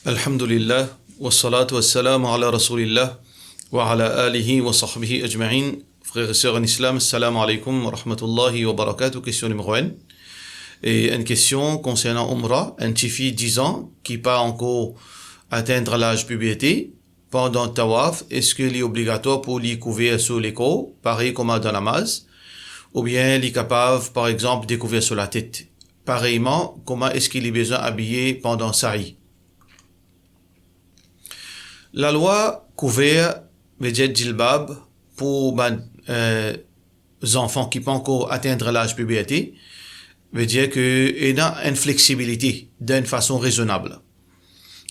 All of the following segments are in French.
Alhamdulillah, wa salatu wa salam ala rasulillah, wa ala alihi wa sahbihi ajma'in. Frères et sœurs en islam, assalamu alaikum wa rahmatullahi wa barakatuh. Question numéro 1. Et une question concernant Umrah, un petit fille 10 ans qui pas encore atteindre l'âge puberté pendant le tawaf, est-ce qu'il est obligatoire pour lui couvrir sur les corps, pareil comme dans la namaz, ou bien il est capable, par exemple, de couvrir sur la tête? Pareillement, comment est-ce qu'il est besoin d'habiller pendant sa'i? La loi couvert le djilbab pour les enfants qui ne peuvent encore atteindre l'âge puberté veut dire qu'il y a une flexibilité d'une façon raisonnable.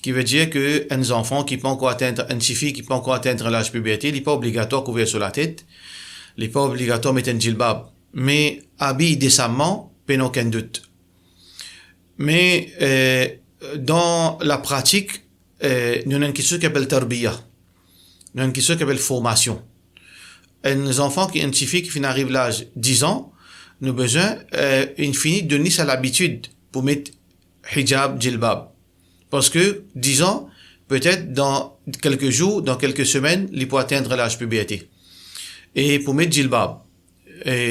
Qui veut dire que un enfant qui peut encore atteindre, une fille qui peut encore atteindre l'âge puberté, il n'est pas obligatoire de couvrir sur la tête, il n'est pas obligatoire de mettre un djilbab, mais habille décemment, pas aucun doute. Mais dans la pratique, nous avons une question qui s'appelle tarbiya, nous avons une question qui s'appelle formation. Un enfant qui est une fille qui arrive à l'âge de 10 ans, nous avons besoin, il finit de donner à l'habitude pour mettre hijab, djilbab. Parce que 10 ans, peut-être dans quelques jours, dans quelques semaines, il peut atteindre l'âge puberté. Et pour mettre djilbab,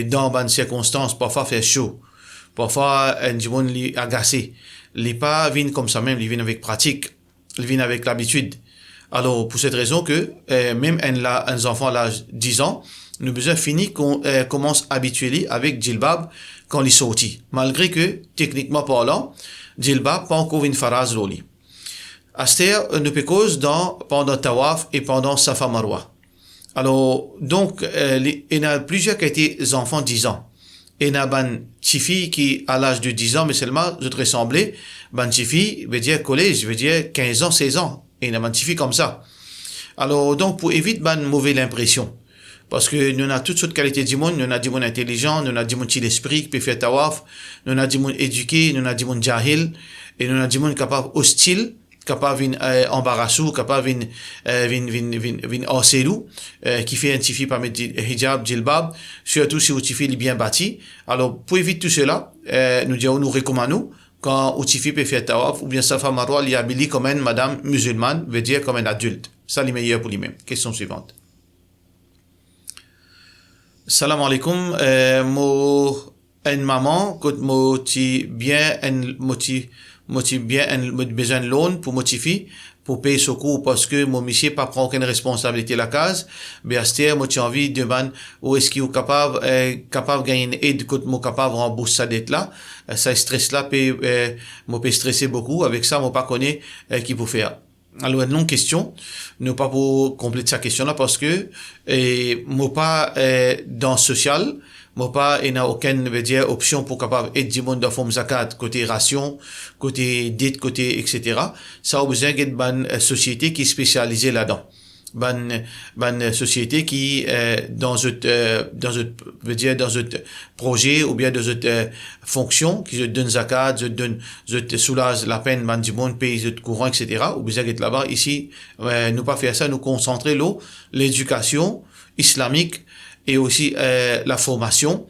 dans des circonstances, parfois faire chaud, parfois un monde est agacé, il n'est pas vient comme ça même, il vient avec pratique, il vient avec l'habitude. Alors, pour cette raison que, même un enfant à l'âge de 10 ans, nous avons besoin fini qu'on commence à habituer avec djilbab quand il est sorti. Malgré que, techniquement parlant, djilbab pas encore une phrase loli. Aster ne peut cause pendant tawaf et pendant safa marwa. Alors, donc, il y a plusieurs qui étaient enfants de 10 ans. Il y a une fille qui, à l'âge de 10 ans, mais seulement, je te ressemblais, une fille, veut dire collège, veut dire 15 ans, 16 ans. Il y a une fille comme ça. Alors, donc, pour éviter une mauvaise impression, parce que nous avons toutes sortes de qualités du monde, nous avons du monde intelligent, nous avons du monde qui l'esprit, qui peut faire tawaf, nous avons du monde éduqué, nous avons du monde jahil, et nous avons du monde capable hostile, capable embarrassou, capable harcelou, qui fait un tifi par mettre hijab, djilbab, surtout si le tifi est bien bâti. Alors, pour éviter tout cela, nous recommandons, quand le tifi peut faire tawaf, ou bien safa marwa, il est habillé comme une madame musulmane, veut dire comme un adulte. Ça, c'est meilleur pour lui-même. Question suivante. Salam alaikum, une maman, quand moti bien besoin de loan pour motiver, pour payer ce cours parce que mon monsieur pas prend aucune responsabilité la case, ben aster, moi j'ai envie de demander où est-ce qu'il est capable de gagner une aide quand moi capable de rembourser sa dette là, ça stress là moi peut stresser beaucoup avec ça, moi pas connaît qui peut faire. Alors, une longue question, non pas pour compléter sa question là, parce que, moi pas, dans social, moi pas, il n'y a aucune, veut dire, option pour capable aider du monde dans forme zakat, côté ration, côté dette, côté, etc. Ça a besoin d'une bonne société qui est spécialisée là-dedans. Bonne société qui, dans un projet ou bien dans une fonction qui se donne zakat, se soulage la peine, du monde, pays, de courant, etc. Ou besoin d'être là-bas. Ici, nous pas faire ça, nous concentrer l'éducation islamique et aussi, la formation,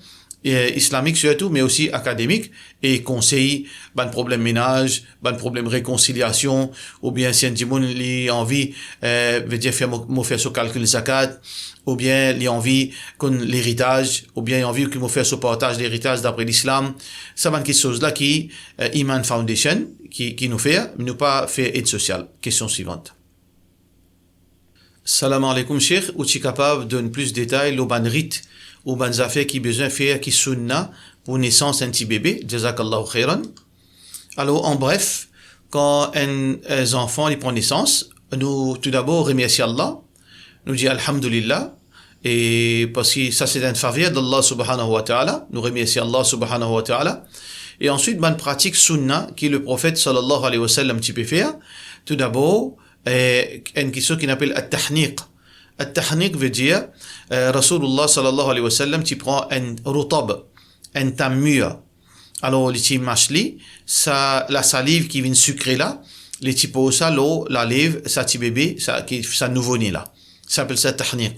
islamique surtout, mais aussi académique, et conseil, problème ménage, problème réconciliation, ou bien si un dimon li envie, veut dire faire ce calcul zakat, ou bien li envie qu'on l'héritage, ou bien envie qu'il faire ce partage d'héritage d'après l'islam. Ça va quelque chose là qui, Iman Foundation, qui nous fait, mais nous pas faire aide sociale. Question suivante. Salam alaikum, cheikh, ou tu es capable de donner plus de détails, le ban rite, ou ban affaires qui besoin faire, qui sunna, pour naissance un petit bébé, jazakallahu khairan. Alors, en bref, quand un enfant, il prend naissance, nous, tout d'abord, remercions Allah, nous dit alhamdulillah, et parce que ça, c'est un faveur d'Allah subhanahu wa ta'ala, nous remercions Allah subhanahu wa ta'ala, et ensuite, ban pratique sunna, qui le prophète sallallahu alayhi wa sallam, tu peux faire, tout d'abord, une question qui s'appelle at-tahniq. At-tahniq veut dire, Rasulullah sallallahu alayhi wa sallam, tu prends un rutab, un tammure. Alors, les petits mâcheli, ça, la salive qui vient sucrée là, les petits pots, ça, l'eau, la lèvre, ça, petit bébé, ça nouveau-né là. Ça s'appelle ça tahniq.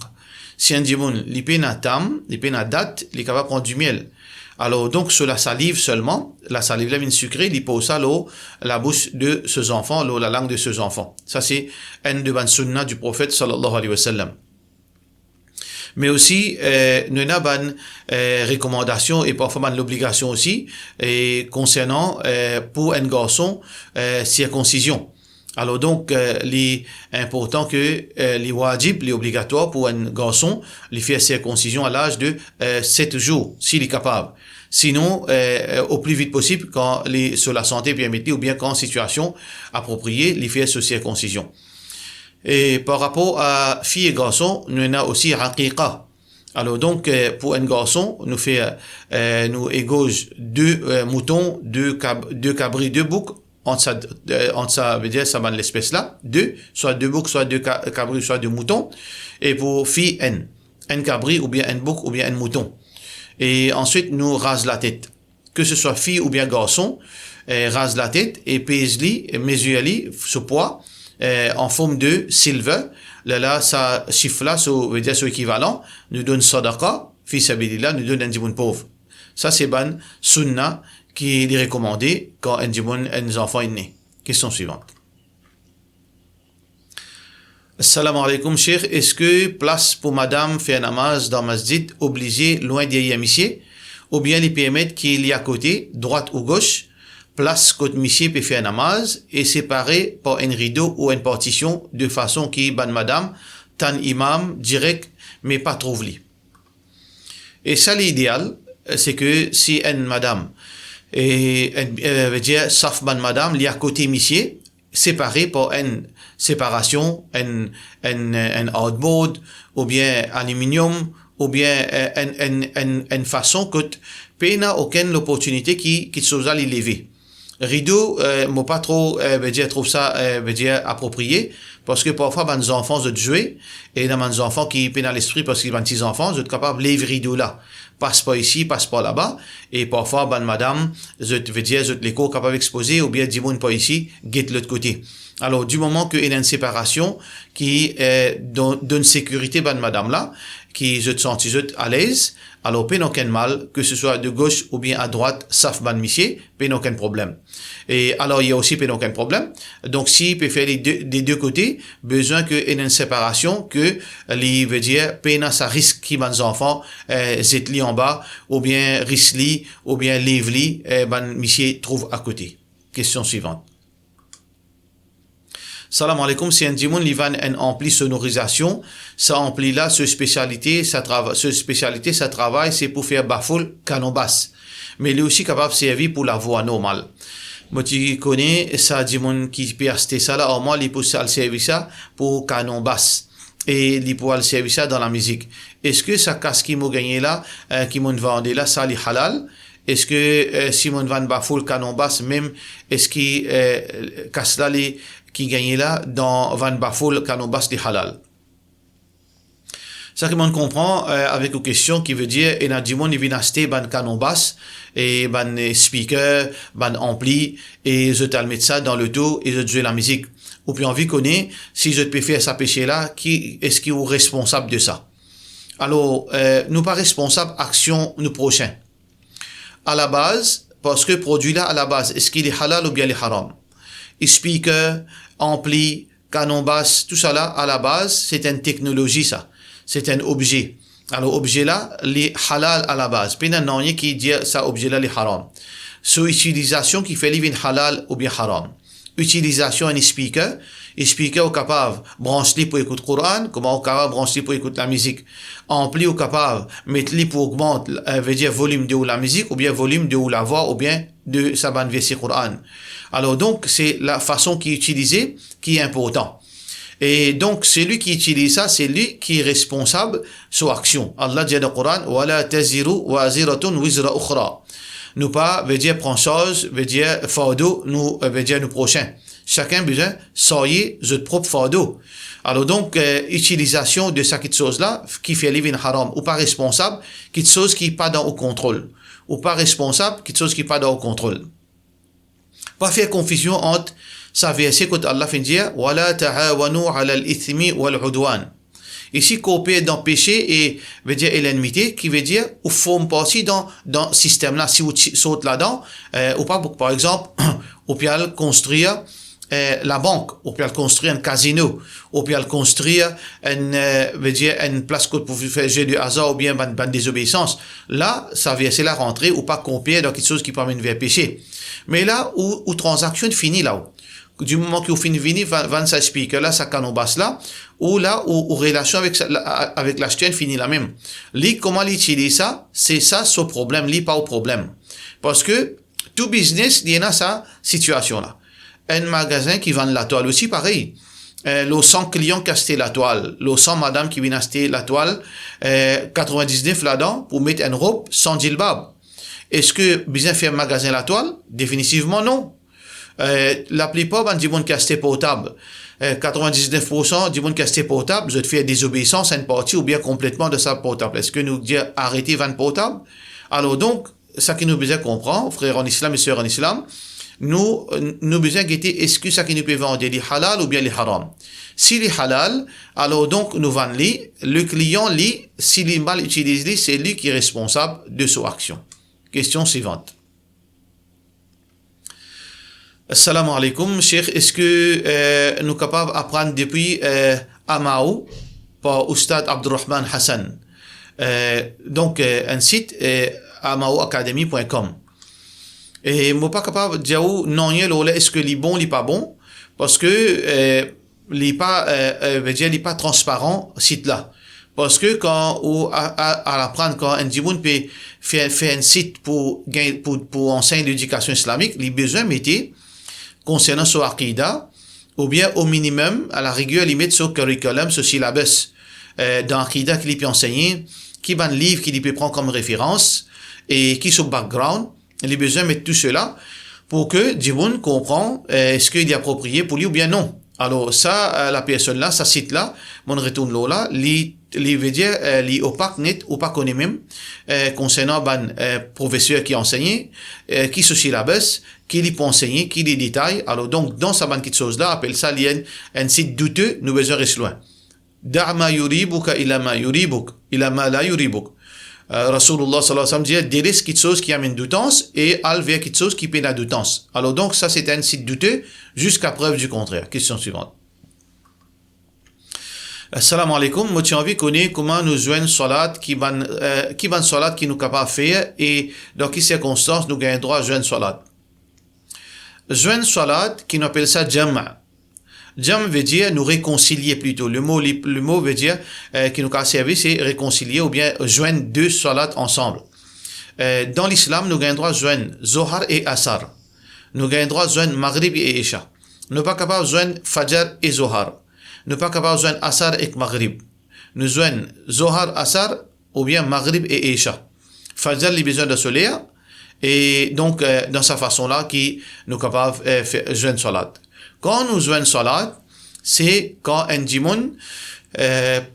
Si un dimoun, l'ipena tam, l'ipena date, il est capable de prendre du miel. Alors, donc, sur la salive seulement, la salive là vient sucrée, il pose ça la bouche de ses enfants, la langue de ses enfants. Ça, c'est un de ban sunnah du prophète, sallallahu alayhi wa sallam. Mais aussi, nous avons recommandation et parfois l'obligation aussi, concernant, pour un garçon, circoncision. Alors donc, il est important que les wajib, les obligatoires pour un garçon, les faire circoncision à l'âge de 7 jours, s'il est capable. Sinon, au plus vite possible, quand sur la santé permettée ou bien quand en situation appropriée, les faire sur circoncision. Et par rapport à filles et garçons, nous avons aussi aqiqa. Alors donc, pour un garçon, nous égauge 2 moutons, 2 cabris, 2 boucs, entre ça veut dire, ça va l'espèce là, 2, soit 2 boucs, soit 2 cabris, soit 2 moutons. Et pour fille, un cabri, ou bien un bouc, ou bien un mouton. Et ensuite, nous rase la tête. Que ce soit fille ou bien garçon, rase la tête et pèse-li, mesure-li, ce poids, en forme de silver. Là, ça chiffre là, veut dire son équivalent, nous donne sadaqa, fi sabilillah, nous donne un dimoun pauvre. Ça, c'est ban sunnah qui est recommandé quand un enfant est né. Question suivante. Assalamu alaikum, cheikh. Est-ce que place pour madame faire namaz dans masjid obligé loin des monsieur, ou bien les permettre qu'il y a à côté, droite ou gauche, place côté monsieur peut faire namaz et séparé par un rideau ou une partition de façon qui ban madame, tan imam direct, mais pas trop vli. Et ça, l'idéal, c'est que si une madame, veut dire, sauf ban madame, il y a à côté monsieur, séparé par une séparation, un outboard, ou bien aluminium, ou bien une façon que tu n'as aucune opportunité qui soit les lever. Rideau, moi pas trop, veut dire, trouve ça, veut dire, approprié, parce que parfois, les enfants, de jouer, et dans les enfants qui peinent à l'esprit parce qu'ils ont petits enfants, ils sont capables de lever rideau là. Passe pas ici, passe pas là-bas, et parfois, madame, je veux dire, les cours capables d'exposer, ou bien, dis-moi pas ici, guette l'autre côté. Alors, du moment qu'il y a une séparation qui donne sécurité, madame là, qui je te sens à l'aise, alors pas aucun mal, que ce soit de gauche ou bien à droite, sauf monsieur, pas aucun problème. Et alors, il y a aussi pas aucun problème. Donc, s'il peut faire des deux côtés, besoin qu'il y ait une séparation, que, veut dire, pas ça risque qui les enfants, zetli en bas, ou bien risli, ou bien lève-li, monsieur trouve à côté. Question suivante. Salam alaikum, si un dimoun li van un ampli sonorisation, ça ampli là, ce spécialité, ça travaille, c'est pour faire bafoul canon basse. Mais il est aussi capable de servir pour la voix normale. Moi, tu connais, ça dimoun qui peut acheter ça là, au moins, il peut le servir ça pour canon basse. Et il peut le servir ça dans la musique. Est-ce que ça casse qui m'a gagné là, qui m'a vendu là, ça li halal? Est-ce que, si mon van bafoul canon basse, même, est-ce qu'il, casse là les, qui gagnait là dans Van Bafoul Kanobas de Halal. Ça que on comprend avec une question qui veut dire et du monde il vient acheter ban Kanobas et ban speaker, ban ampli et je te mettre ça dans le dos et je te jouer la musique. Ou puis envie connaît si je te faire ça péché là, qui est-ce qui est responsable de ça? Alors nous pas responsables action nous prochains. À la base parce que produit là à la base est-ce qu'il est halal ou bien il est haram? Speaker, ampli, canon basse, tout ça là, à la base, c'est une technologie, ça. C'est un objet. Alors, objet là, les halal à la base. Puis, il y a rien qui dit ça, objet là, les haram. Son utilisation qui fait livre halal ou bien haram. Utilisation un speaker est capable brancher pour écouter le Coran, comment on capable brancher pour écouter la musique. Ampli ou capable mettre pour augmenter, veut dire volume de la musique, ou bien volume de la voix, ou bien de sa bande verset Coran. Alors donc, c'est la façon qui est utilisée qui est important. Et donc, celui qui utilise ça, c'est lui qui est responsable sur action. Allah dit dans le Coran, وَلَا تَزِرُ وَازِرَةٌ وِزْرَ أُخْرَى. Nous pas, veut dire prendre chose, veut dire fardeau, nous, veut dire nous prochains. Chacun besoin, soyez votre propre fardeau. Alors donc, utilisation de cette chose-là, qui fait livre haram, ou pas responsable, quelque chose qui n'est pas dans au contrôle. Ou pas responsable, quelque chose qui n'est pas dans au contrôle. Pas faire confusion entre ça verset que Allah fait dire wala ta'awanu 'ala al-ithmi wal 'udwan. Ici, copier dans péché et, veut dire, et l'ennemité, qui veut dire, ou forme pas aussi dans système-là, si vous sautez là-dedans, ou pas, par exemple, ou bien construire, la banque, ou bien construire un casino, ou bien construire veut dire, une place pour faire jeu de hasard, ou bien une désobéissance. Là, ça vient, c'est la rentrée, ou pas copier dans quelque chose qui permet vers péché. Mais là, où transaction finit là-haut. Du moment que vous finissez, 26 speakers là, ça canobasse là, ou là, où relation avec l'acheteur finit la même. Comment l'utiliser ça? C'est ça, ce problème, pas au problème. Parce que, tout business, il y a sa situation là. Un magasin qui vend la toile aussi, pareil. Le 100 clients qui achètent la toile, le 100 madame qui viennent acheter la toile, 99 là-dedans, pour mettre une robe sans djilbab. Est-ce que besoin faire un magasin la toile? Définitivement non. La plupart du monde qui achète portable, 99% du monde qui achète portable, vous faites désobéissance à une partie ou bien complètement de sa portable. Est-ce que nous dire arrêtez vendre portable? Alors donc, ça qui nous besoin comprendre, frères en islam et sœurs en islam, nous besoin guetter est-ce que ça qui nous peut vendre les halal ou bien les haram. Si les halal, alors donc nous vendons le client s'il est mal utilisé, c'est lui qui est responsable de son action. Question suivante. Assalamu alaikum, Cheikh. Est-ce que nous sommes capables d'apprendre depuis Amao par Oustad Abdurrahman Hassan? Donc, un site amaoacademy.com. Et moi pas capable de dire non, est-ce que est bon, est pas bon, parce que il est pas transparent site là. Parce que quand à apprendre quand un dimoun peut faire un site pour enseigner l'éducation islamique, il a besoin de mettre concernant son aqida, ou bien au minimum, à la rigueur, limite son curriculum, ce syllabus dans aqida qu'il peut enseigner, qui va un livre qu'il peut prendre comme référence, et qui son background, il a besoin de mettre tout cela pour que Djiboun comprend est-ce qu'il est approprié pour lui ou bien non. Alors ça, la personne là, ça site là, mon retourne là, li veut dire li opaque net, opaque on est même concernant professeur qui enseigne, qui se syllabus, qui lui peut enseigner, qui les détails. Alors donc dans sa petite chose là, appelle ça un site douteux, nous besoin rester loin. Da'ma yuribuka ila ma yuribuk, ila ma la yuribuk. Rasulullah sallallahu alayhi wa sallam dit délaisse quelque chose qui amène doutance et al vers quelque chose qui peine la doutance. Alors donc ça c'est un site douteux jusqu'à preuve du contraire. Question suivante. Assalamu alaikum. Moi j'ai envie de connaître comment nous joindre salat qui van salat qui nous capable faire et dans quelles circonstances nous gagnons droit à joindre salat. Joindre salat qui nous appelle ça jam'. Jam veut dire nous réconcilier plutôt. Le mot veut dire qui nous a servi, c'est réconcilier ou bien joindre deux salats ensemble. Dans l'islam, nous avons droit de joindre Zohar et Asar. Nous avons droit de joindre Maghrib et Isha. Nous ne sommes pas capables de joindre Fajr et Zohar. Nous ne sommes pas capables de joindre Asar et Maghrib. Nous joignons Zohar, Asar ou bien Maghrib et Isha. Fajr, il a besoin de soleil et donc dans sa façon-là, qui nous sommes capables de joindre salat. Quand nous jouons salat, c'est quand un djimoun,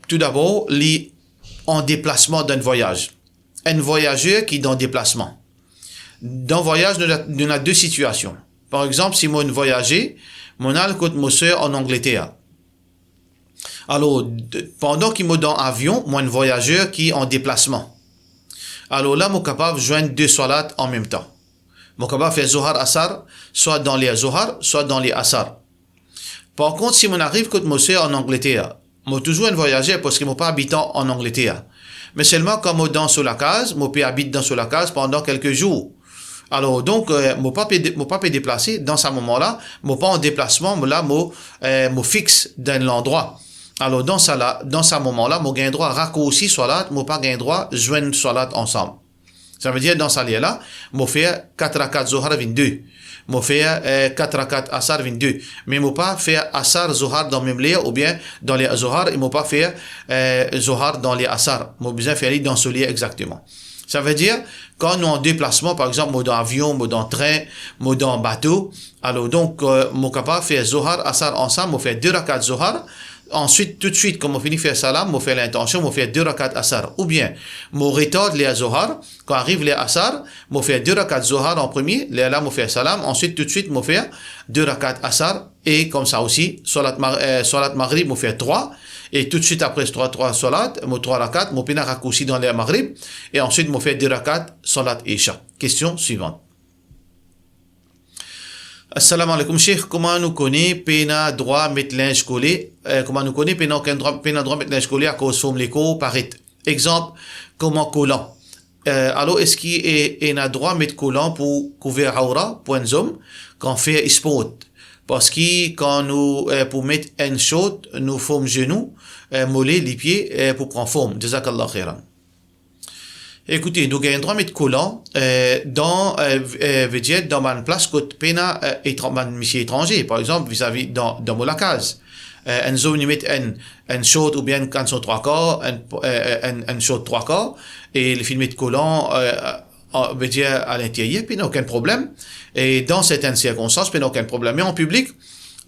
tout d'abord, est en déplacement d'un voyage. Un voyageur qui est en déplacement. Dans le voyage, nous avons deux situations. Par exemple, si moi voyager, mon al côté mon soeur en Angleterre. Alors, pendant qu'il est dans l'avion, moi un voyageur qui est en déplacement. Alors là, je suis capable de joindre deux salats en même temps. Je suis capable de faire Zohar Asar, soit dans les Zohar, soit dans les Asar. Par contre, si on arrive quand je en Angleterre, je suis toujours un voyageur parce que je ne suis pas habitant en Angleterre. Mais seulement quand je suis dans sur la case, je peux habiter dans sur la case pendant quelques jours. Alors donc, je ne pas déplacer dans ce moment-là, je ne pas en déplacement, mais là, je fixe dans l'endroit. Alors dans ce moment-là, je gagne droit à raccourcir salat, je pas gagne droit à joindre salat ensemble. Ça veut dire dans ce lien-là, je fais 4 rakat Zohar 22. Je fais 4 rakat Asar 22. Mais je ne pas faire Asar Zohar dans le même lien ou bien dans les Zohar, et je ne pas faire Zohar dans les Asar. Je besoin faire dans ce lien exactement. Ça veut dire, quand nous en déplacement, par exemple, moi dans avion, moi dans train, moi dans bateau, alors donc, je suis capable de faire Zohar, Asar ensemble, je fais 2 rakat Zohar. Ensuite, tout de suite, quand je finis de faire salam, je fais l'intention, je fais 2 rakat Asar. Ou bien, je retarde les Zohar. Quand arrive les Asar, je fais 2 rakat Zohar en premier, là, je fais salam. Ensuite, tout de suite, je fais 2 rakat Asar. Et comme ça aussi, Salat Maghrib, je fais 3. Et tout de suite après trois salat, mon 3 rakat, mon pina raccourci dans les maghrib, et ensuite mon fait 2 rakat, salat isha. Question suivante. Assalamu alaikum, Cheikh. Comment nous connaît pena droit mettre linge collé? Comment nous connaît pena droit mettre linge collé à cause forme l'écho parait. Exemple, comment collant. Alors, est-ce qu'il est un droit mettre collant pour couvrir aura, pour un homme, quand fait sport? Parce que quand nous, pour mettre un short, nous forme genoux, mollets, les pieds, pour prendre forme. Jazakallah khairan. Écoutez, nous avons droit mettre collant dans une place que pena monsieur étranger, par exemple vis-à-vis dans mon case. Un zone nous met un short ou bien quand sont 3 quarts, un short 3 quarts et le film met collant veut dire à l'intérieur, puis n'a aucun problème. Et dans certaines circonstances, puis n'a aucun problème. Mais en public,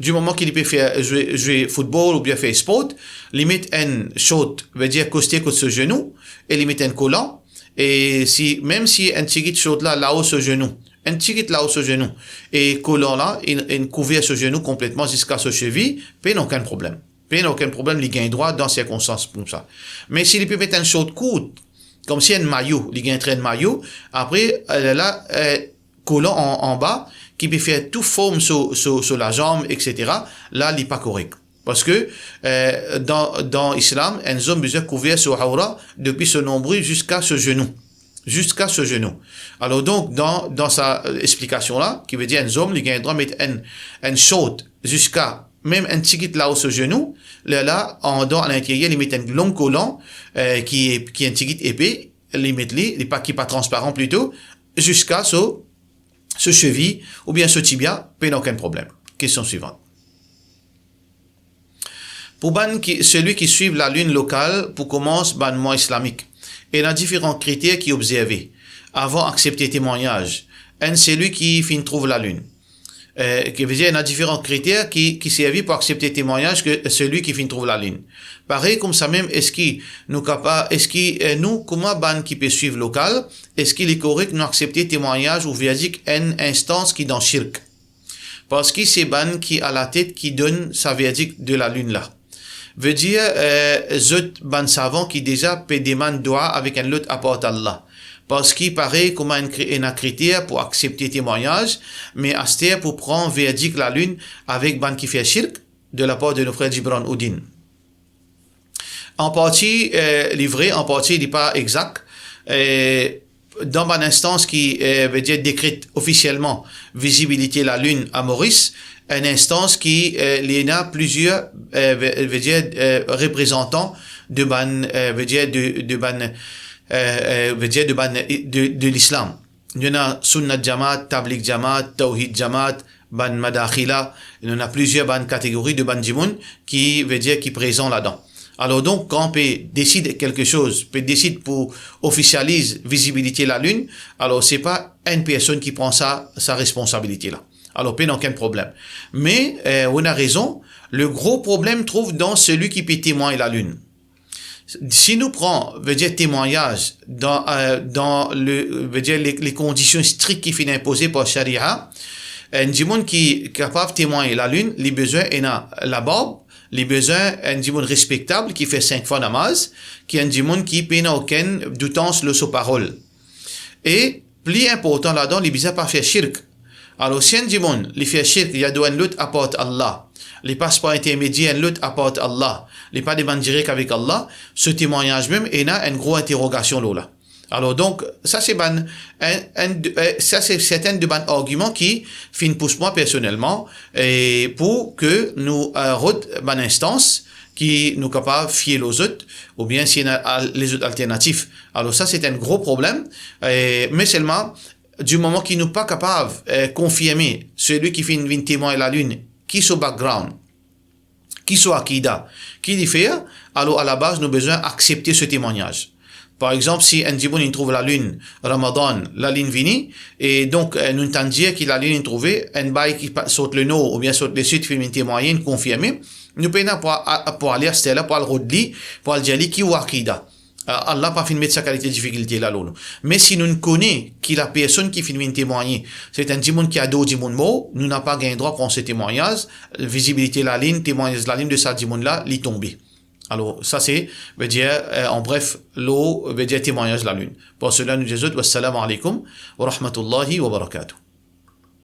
du moment qu'il peut faire jouer football ou bien faire sport, limite un short veut dire coster contre ce genou et limite un collant. Et si, même si un petit short là-haut ce genou, un petit là-haut ce genou, et collant là, il couvert ce genou complètement jusqu'à ce cheville, puis n'a aucun problème. Puis n'a aucun problème, il gagne droit dans circonstances comme ça. Mais s'il peut mettre un short court, comme si un maillot, il gagne un maillot, après, là, collant en bas, qui peut faire tout forme sur la jambe, etc., là, il n'est pas correct. Parce que dans l'islam, un homme besoin couvert sur aura depuis ce nombril jusqu'à ce genou. Jusqu'à ce genou. Alors donc, dans sa explication là, qui veut dire un homme, il gagne droit de mettre un short jusqu'à même un petit là au ce genou, là, à l'intérieur, il met un long collant qui est un petit épais, il met qui pas transparent plutôt, jusqu'à ce cheville ou bien ce tibia, pas aucun problème. Question suivante. Pour celui qui suit la lune locale, pour commencer le mois islamique, il y a différents critères qui observés avant d'accepter témoignage. Un, c'est celui qui trouve la lune. Qui veut dire, il y a différents critères qui servent pour accepter témoignage que celui qui trouve la lune. Pareil, comme ça même, comment qui peut suivre local, est-ce qu'il est correct de nous accepter témoignage ou véridique une instance qui dans shirk? Parce que c'est qui a la tête qui donne sa verdict de la lune là. Veut dire, ban savant qui déjà peut demander droit avec un autre apport Allah. Parce qu'il paraît comme un critère pour accepter témoignage, mais aster pour prendre verdict la lune avec ban qui fait shirk de la part de nos frères Gibran Oudin. En partie, livré, en partie, il n'est pas exact. Dans une instance qui veut dire décrète officiellement visibilité la lune à Maurice, une instance qui il y a plusieurs veut dire représentants de l'islam. Il y en a Sunnat Jamaat, Tabligh Jamaat, Tawhid Jamaat, ban Madakhila, il y en a plusieurs ban catégories de ban Jimoun qui veut dire qui présent là-dedans. Alors donc, quand on décide quelque chose, on décide pour officialiser visibilité la lune, alors c'est pas une personne qui prend sa responsabilité là. Alors, pas aucun problème. Mais, on a raison, le gros problème trouve dans celui qui peut témoigner la lune. Si nous prenons, veut dire témoignage dans les conditions strictes qui finissent imposées par Sharia, un djimoun qui est capable de témoigner la lune, les besoins, il a la barbe, les besoins, un djimoun respectable qui fait 5 fois namaz, qui est un djimoun qui n'a aucun doutance le sous parole. Et, plus important là-dedans, les besoins pas faire shirk. Alors, si un djimoun, les fait shirk, il y a un l'autre apporte Allah. Les passe pas intermédiaires, l'autre apporte Allah. Les pas des bandes directs avec Allah. Ce témoignage même, il y a une grosse interrogation là. Alors donc, ça c'est certains de bons arguments qui poussent moi personnellement et pour que nous route une instance qui nous capable fier aux autres ou bien s'il y a les autres alternatifs. Alors ça c'est un gros problème, mais seulement du moment qu'il n'est pas capable de confirmer celui qui fait une témoin la lune, qui soit background, qui soit akida, qui dit faire, alors à la base nous avons besoin d'accepter ce témoignage. Par exemple, si un djiboun trouve la lune, Ramadan, la lune vini, et donc, nous entendons dire que la lune est trouvée, un bail qui saute le nord, ou bien saute le sud, fait une témoignage confirmée, nous payons pour aller à ce là, pour aller rodli, pour aller dire qui ou akida. Allah pas fait mettre sa qualité de difficulté là, là. Mais si nous connaissons que la personne qui fait une témoignage, c'est un djiboun qui a deux djibouns mots, nous n'avons pas gagné droit pour ce témoignage, visibilité la ligne, témoignage la ligne de sa djiboun là, l'y tomber. Alors, ça c'est, veut dire, en bref, l'eau veut dire témoignage de la lune. Pour cela, nous disons, wassalamu alaikum wa rahmatullahi wa barakatuh.